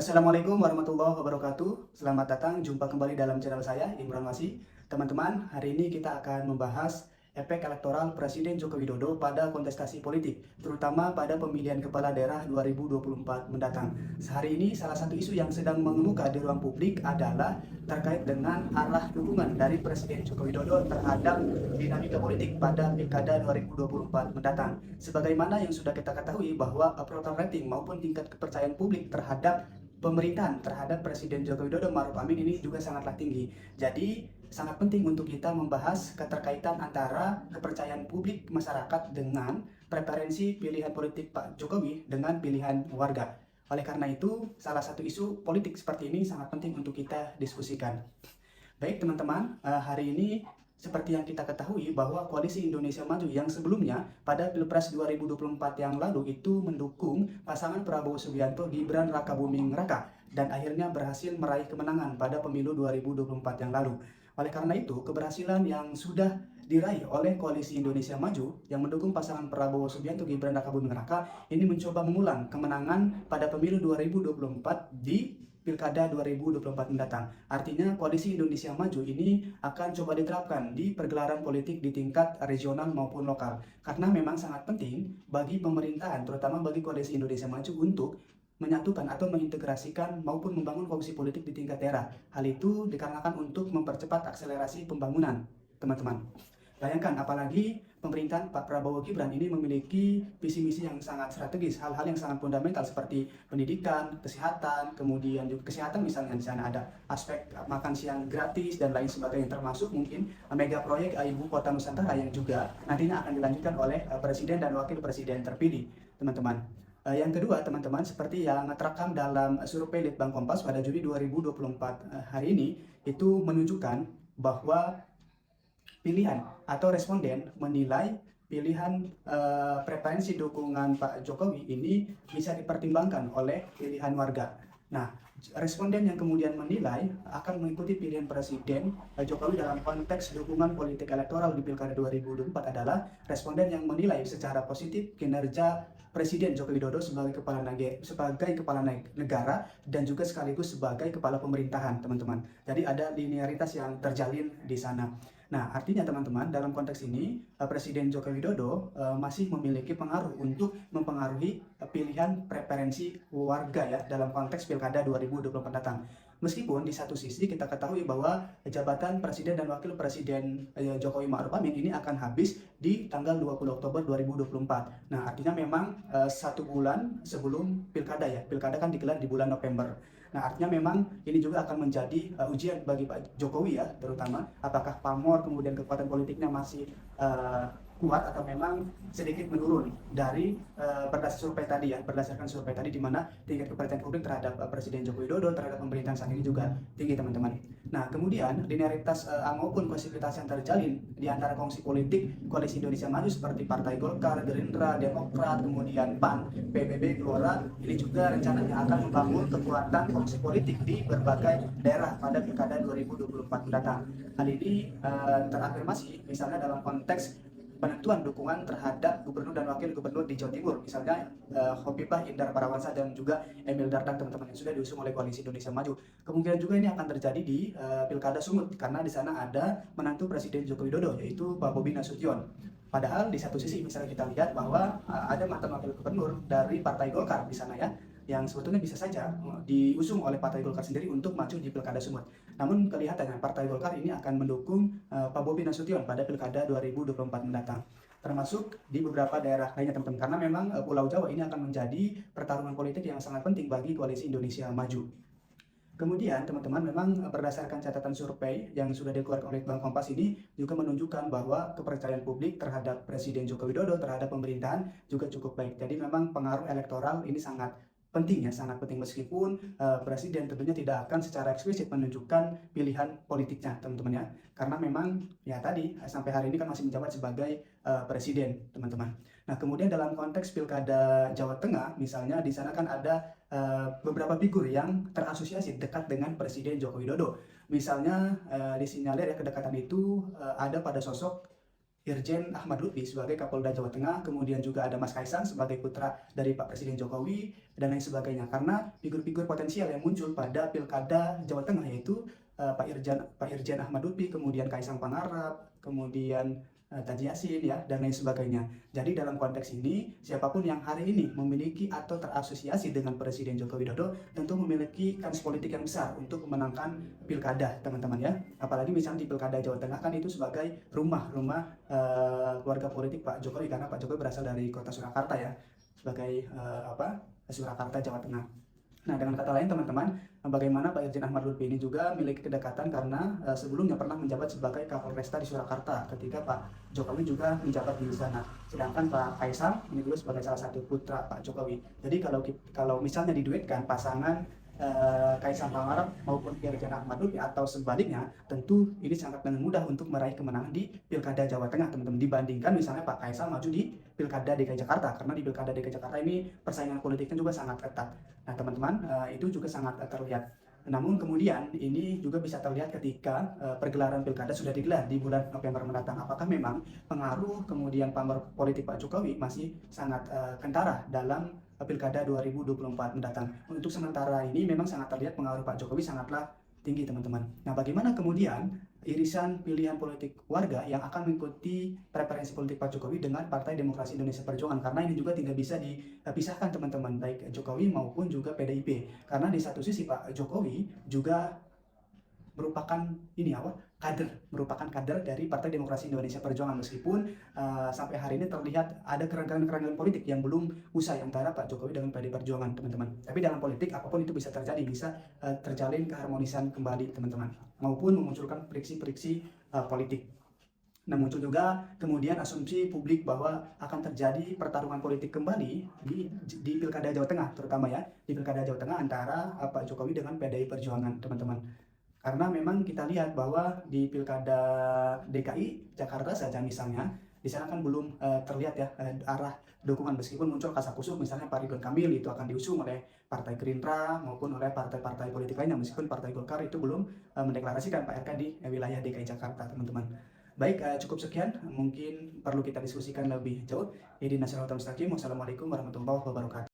Assalamualaikum warahmatullahi wabarakatuh. Selamat datang, jumpa kembali dalam channel saya, Imran Wasi. Teman-teman, hari ini kita akan membahas efek elektoral Presiden Joko Widodo pada kontestasi politik, terutama pada pemilihan kepala daerah 2024 mendatang. Sehari ini, salah satu isu yang sedang mengemuka di ruang publik adalah terkait dengan arah dukungan dari Presiden Joko Widodo terhadap dinamika politik pada Pilkada 2024 mendatang. Sebagaimana yang sudah kita ketahui bahwa approval rating maupun tingkat kepercayaan publik terhadap pemerintahan terhadap Presiden Joko Widodo Ma'ruf Amin ini juga sangatlah tinggi. Jadi sangat penting untuk kita membahas keterkaitan antara kepercayaan publik masyarakat dengan preferensi pilihan politik Pak Jokowi dengan pilihan warga. Oleh karena itu, salah satu isu politik seperti ini sangat penting untuk kita diskusikan. Baik teman-teman, hari ini seperti yang kita ketahui bahwa Koalisi Indonesia Maju yang sebelumnya pada Pilpres 2024 yang lalu itu mendukung pasangan Prabowo Subianto Gibran Rakabuming Raka dan akhirnya berhasil meraih kemenangan pada pemilu 2024 yang lalu. Oleh karena itu, keberhasilan yang sudah diraih oleh Koalisi Indonesia Maju yang mendukung pasangan Prabowo Subianto Gibran Rakabuming Raka ini mencoba mengulang kemenangan pada pemilu 2024 di Pilkada 2024 mendatang. Artinya Koalisi Indonesia Maju ini akan coba diterapkan di pergelaran politik di tingkat regional maupun lokal. Karena memang sangat penting bagi pemerintahan, terutama bagi Koalisi Indonesia Maju untuk menyatukan atau mengintegrasikan maupun membangun kongsi politik di tingkat daerah. Hal itu dikarenakan untuk mempercepat akselerasi pembangunan, teman-teman. Bayangkan, apalagi pemerintahan Pak Prabowo Gibran ini memiliki visi misi yang sangat strategis, hal-hal yang sangat fundamental seperti pendidikan, kesehatan, kemudian juga kesehatan misalnya di sana ada aspek makan siang gratis dan lain sebagainya, termasuk mungkin mega proyek Ibu Kota Nusantara yang juga nantinya akan dilanjutkan oleh Presiden dan Wakil Presiden terpilih, teman-teman. Yang kedua, teman-teman, seperti yang terekam dalam survei Litbang Kompas pada Juli 2024 hari ini, itu menunjukkan bahwa pilihan atau responden menilai pilihan preferensi dukungan Pak Jokowi ini bisa dipertimbangkan oleh pilihan warga. Nah, responden yang kemudian menilai akan mengikuti pilihan Presiden Jokowi dalam konteks dukungan politik elektoral di Pilkada 2024 adalah responden yang menilai secara positif kinerja Presiden Joko Widodo sebagai kepala negara dan juga sekaligus sebagai kepala pemerintahan, teman-teman. Jadi ada linearitas yang terjalin di sana. Nah, artinya teman-teman, dalam konteks ini Presiden Joko Widodo masih memiliki pengaruh untuk mempengaruhi pilihan preferensi warga ya dalam konteks Pilkada 2024 datang. Meskipun di satu sisi kita ketahui bahwa jabatan Presiden dan Wakil Presiden Jokowi Ma'ruf Amin ini akan habis di tanggal 20 Oktober 2024. Nah, artinya memang 1 bulan sebelum Pilkada ya. Pilkada kan digelar di bulan November. Nah, artinya memang ini juga akan menjadi ujian bagi Pak Jokowi ya, terutama apakah pamor kemudian kekuatan politiknya masih kuat atau memang sedikit menurun dari berdasarkan survei tadi di mana tingkat kepercayaan publik terhadap Presiden Joko Widodo terhadap pemerintahan saat ini juga tinggi, teman-teman. Nah, kemudian linearitas maupun konsistensi yang terjalin di antara kongsi politik Koalisi Indonesia Maju seperti Partai Golkar, Gerindra, Demokrat, kemudian PAN, PBB, Gelora, ini juga rencananya akan membangun kekuatan kongsi politik di berbagai daerah pada Pilkada 2024 mendatang. Hal ini terafirmasi misalnya dalam konteks penentuan dukungan terhadap gubernur dan wakil gubernur di Jawa Timur, misalnya Khofifah Indar Parawansa dan juga Emil Dardak, teman-teman, yang sudah diusung oleh Koalisi Indonesia Maju. Kemungkinan juga ini akan terjadi di Pilkada Sumut karena di sana ada menantu Presiden Joko Widodo yaitu Pak Bobi Nasution. Padahal di satu sisi misalnya kita lihat bahwa ada mantan wakil gubernur dari Partai Golkar di sana ya, yang sebetulnya bisa saja diusung oleh Partai Golkar sendiri untuk maju di Pilkada Sumut. Namun kelihatannya Partai Golkar ini akan mendukung Pak Bobi Nasution pada Pilkada 2024 mendatang. Termasuk di beberapa daerah lainnya, teman-teman. Karena memang Pulau Jawa ini akan menjadi pertarungan politik yang sangat penting bagi Koalisi Indonesia Maju. Kemudian teman-teman, memang berdasarkan catatan survei yang sudah dikeluarkan oleh Bank Kompas ini juga menunjukkan bahwa kepercayaan publik terhadap Presiden Joko Widodo terhadap pemerintahan juga cukup baik. Jadi memang pengaruh elektoral ini sangat penting ya, sangat penting meskipun Presiden tentunya tidak akan secara eksplisit menunjukkan pilihan politiknya, teman-teman ya. Karena memang ya tadi sampai hari ini kan masih menjabat sebagai Presiden, teman-teman. Nah, kemudian dalam konteks Pilkada Jawa Tengah misalnya di sana kan ada beberapa figur yang terasosiasi dekat dengan Presiden Joko Widodo. Misalnya disinyalir ya kedekatan itu ada pada sosok Irjen Ahmad Lutfi sebagai Kapolda Jawa Tengah, kemudian juga ada Mas Kaisang sebagai putra dari Pak Presiden Jokowi, dan lain sebagainya. Karena figur-figur potensial yang muncul pada Pilkada Jawa Tengah yaitu Pak Irjen Ahmad Lutfi, kemudian Kaisang Pangarap, kemudian Taji Yasin ya, dan lain sebagainya. Jadi dalam konteks ini, siapapun yang hari ini memiliki atau terasosiasi dengan Presiden Joko Widodo tentu memiliki kans politik yang besar untuk memenangkan pilkada, teman-teman ya. Apalagi misalnya di Pilkada Jawa Tengah kan itu sebagai rumah keluarga politik Pak Jokowi, karena Pak Jokowi berasal dari kota Surakarta ya, sebagai Surakarta, Jawa Tengah. Nah, dengan kata lain teman-teman, bagaimana Pak Irjen Ahmad Lutfi ini juga memiliki kedekatan karena sebelumnya pernah menjabat sebagai Kapolresta di Surakarta ketika Pak Jokowi juga menjabat di sana. Sedangkan Pak Kaisang ini juga sebagai salah satu putra Pak Jokowi. Jadi kalau misalnya diduetkan pasangan Kaisang Pangarap maupun Irjen Ahmad Lutfi atau sebaliknya, tentu ini sangat dengan mudah untuk meraih kemenangan di Pilkada Jawa Tengah, teman-teman, dibandingkan misalnya Pak Kaisang maju di Pilkada DKI Jakarta, karena di Pilkada DKI Jakarta ini persaingan politiknya juga sangat ketat. Nah, teman-teman, itu juga sangat terlihat. Namun kemudian ini juga bisa terlihat ketika pergelaran pilkada sudah digelar di bulan November mendatang. Apakah memang pengaruh kemudian pamor politik Pak Jokowi masih sangat kentara dalam pilkada 2024 mendatang? Untuk sementara ini memang sangat terlihat pengaruh Pak Jokowi sangatlah tinggi, teman-teman. Nah, bagaimana kemudian irisan pilihan politik warga yang akan mengikuti preferensi politik Pak Jokowi dengan Partai Demokrasi Indonesia Perjuangan? Karena ini juga tidak bisa dipisahkan, teman-teman, baik Jokowi maupun juga PDIP. Karena di satu sisi Pak Jokowi juga merupakan merupakan kader dari Partai Demokrasi Indonesia Perjuangan, meskipun sampai hari ini terlihat ada kerenggangan politik yang belum usai antara Pak Jokowi dengan PDI Perjuangan, teman-teman. Tapi dalam politik apapun itu bisa terjadi, bisa terjalin keharmonisan kembali, teman-teman, maupun memunculkan friksi-friksi politik. Nah, muncul juga kemudian asumsi publik bahwa akan terjadi pertarungan politik kembali di Pilkada Jawa Tengah, terutama ya di Pilkada Jawa Tengah antara Pak Jokowi dengan PDI Perjuangan, teman-teman. Karena memang kita lihat bahwa di Pilkada DKI Jakarta saja misalnya, di sana kan belum terlihat ya arah dukungan, meskipun muncul kasakusuk misalnya Pak Ridwan Kamil itu akan diusung oleh Partai Gerindra maupun oleh partai-partai politik lainnya, meskipun Partai Golkar itu belum mendeklarasikan Pak RK di wilayah DKI Jakarta, teman-teman. Baik, cukup sekian, mungkin perlu kita diskusikan lebih jauh. Ini Nasional Mustaqim. Wassalamualaikum warahmatullahi wabarakatuh.